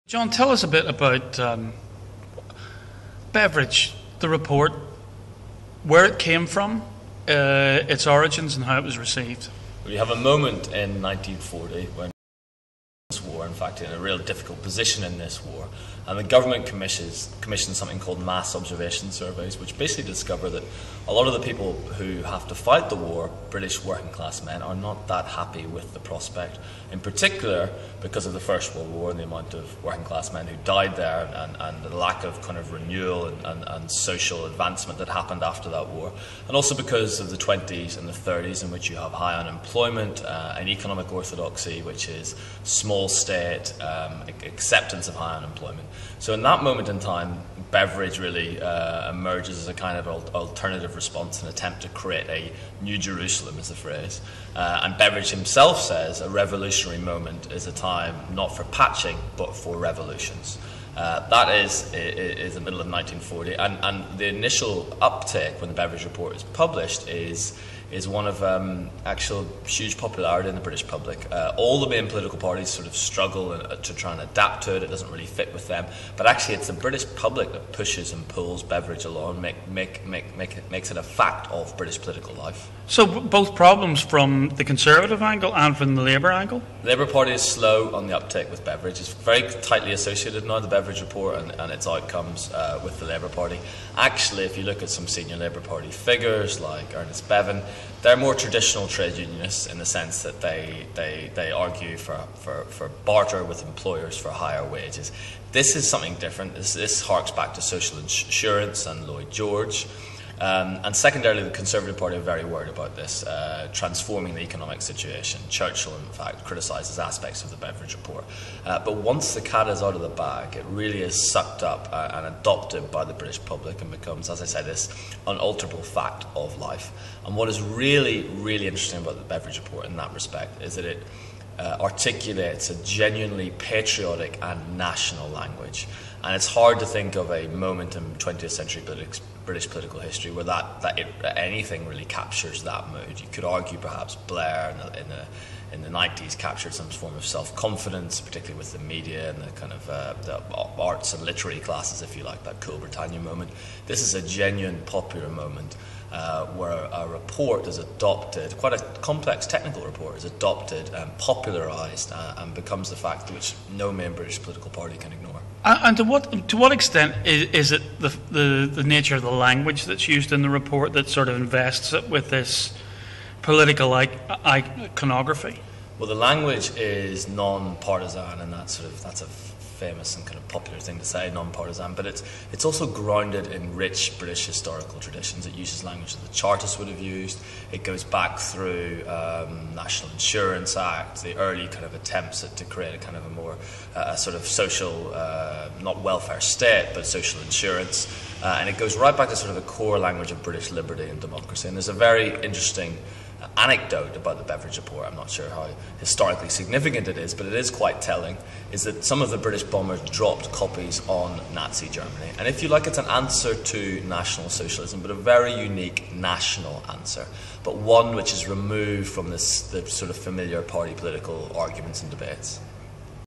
John, tell us a bit about Beveridge, the report, where it came from, its origins and how it was received. We have a moment in 1940 when this war, in fact, in a real difficult position in this war, and the government commissioned something called mass observation surveys, which basically discover that a lot of the people who have to fight the war, British working class men, are not that happy with the prospect, in particular because of the First World War and the amount of working class men who died there, and the lack of kind of renewal and social advancement that happened after that war, and also because of the 20s and the 30s, in which you have high unemployment, an economic orthodoxy which is small state, acceptance of high unemployment. So in that moment in time, Beveridge really emerges as a kind of alternative response, an attempt to create a new Jerusalem, is the phrase. And Beveridge himself says a revolutionary moment is a time not for patching, but for revolutions. That is the middle of 1940, and the initial uptake when the Beveridge report is published is one of actual huge popularity in the British public. All the main political parties sort of struggle to try and adapt to it. It doesn't really fit with them. But actually, it's the British public that pushes and pulls Beveridge along, makes it a fact of British political life. So both problems from the Conservative angle and from the Labour angle? The Labour Party is slow on the uptake with Beveridge. It's very tightly associated now, the Beveridge report and its outcomes with the Labour Party. Actually, if you look at some senior Labour Party figures like Ernest Bevin, they're more traditional trade unionists in the sense that they argue for barter with employers for higher wages. This is something different. This harks back to social insurance and Lloyd George. And secondarily, the Conservative Party are very worried about this, transforming the economic situation. Churchill, in fact, criticises aspects of the Beveridge report. But once the cat is out of the bag, it really is sucked up and adopted by the British public and becomes, as I say, this unalterable fact of life. And what is really, really interesting about the Beveridge report in that respect is that it articulates a genuinely patriotic and national language. And it's hard to think of a moment in 20th century British political history where anything really captures that mood. You could argue perhaps Blair in the 90s captured some form of self-confidence, particularly with the media and the kind of the arts and literary classes, if you like, that Cool Britannia moment. This is a genuine popular moment where a report is adopted, quite a complex technical report is adopted and popularised and becomes the fact which no main British political party can ignore. And to what extent is it the nature of the language that's used in the report that sort of invests it with this political iconography? Well, the language is non-partisan, and that's a famous and kind of popular thing to say, non-partisan, but it's also grounded in rich British historical traditions. It uses language that the Chartists would have used. It goes back through National Insurance Act, the early kind of attempts to create a kind of a more sort of social, not welfare state, but social insurance. And it goes right back to sort of the core language of British liberty and democracy. And there's a very interesting anecdote about the Beveridge report. I'm not sure how historically significant it is, but it is quite telling, is that some of the British bombers dropped copies on Nazi Germany. And if you like, it's an answer to National Socialism, but a very unique national answer, but one which is removed from the sort of familiar party political arguments and debates.